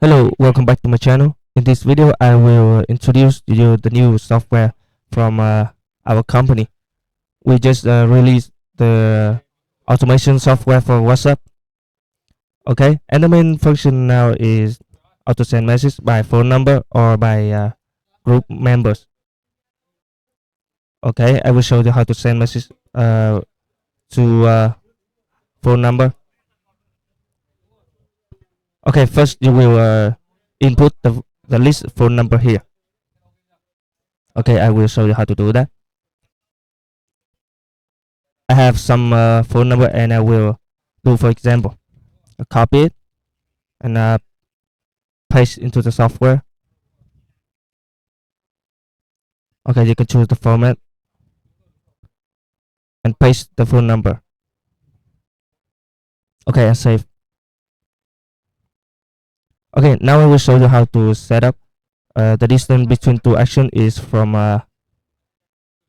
Hello, welcome back to my channel. In this video, I will introduce to you the new software from our company. We just released the automation software for WhatsApp. Okay, and the main function now is auto send message by phone number or by group members. Okay, I will show you how to send message to phone number. Okay, first you will input the list phone number here. Okay, I will show you how to do that. I have some phone number and I will do, for example, copy it and paste into the software. Okay, you can choose the format and paste the phone number. Okay, and save. Okay, now I will show you how to set up. The distance between two actions is from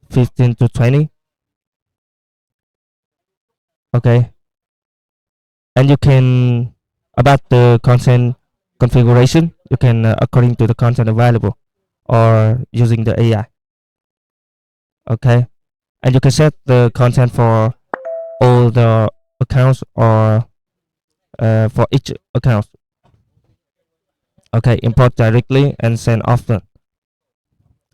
15 to 20. Okay, and you can, about the content configuration, you can according to the content available or using the AI. Okay, and you can set the content for all the accounts or for each account. Okay, import directly and send often.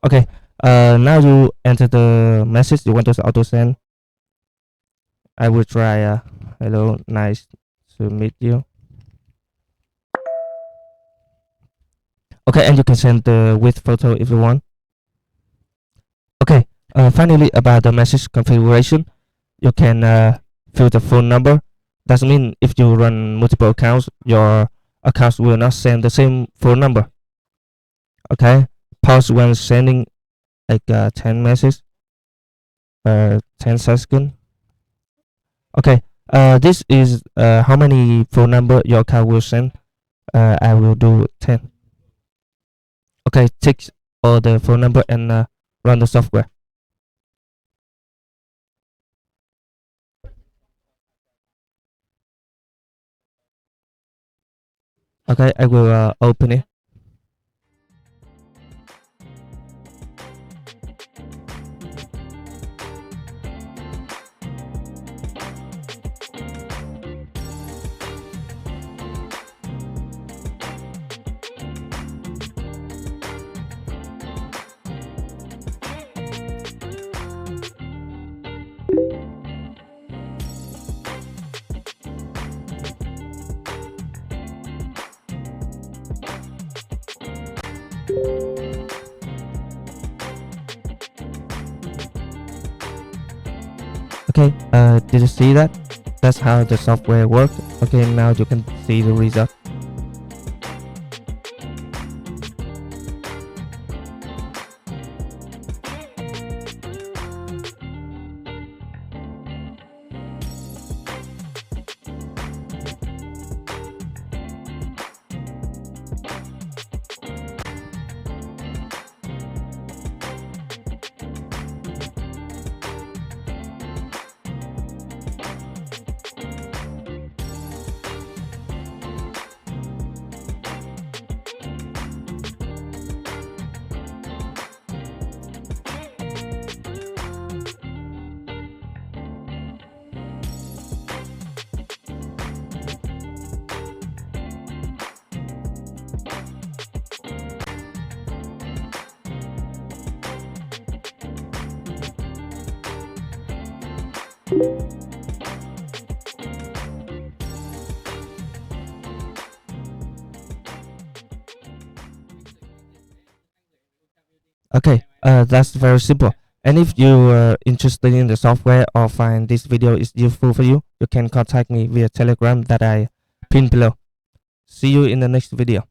Okay, now you enter the message you want to auto send. I will try hello, nice to meet you. Okay, and you can send the with photo if you want. Okay, finally about the message configuration, you can fill the phone number. Doesn't mean if you run multiple accounts, your accounts will not send the same phone number. Okay, pause when sending like 10 messages, 10 seconds. Okay, this is how many phone number your account will send. I will do 10. Okay, take all the phone number and run the software. Okay, I will open it. Okay, did you see that? That's how the software works. Okay, now you can see the result. Okay, that's very simple. And if you are interested in the software or find this video is useful for you, you can contact me via Telegram that I pinned below. See you in the next video.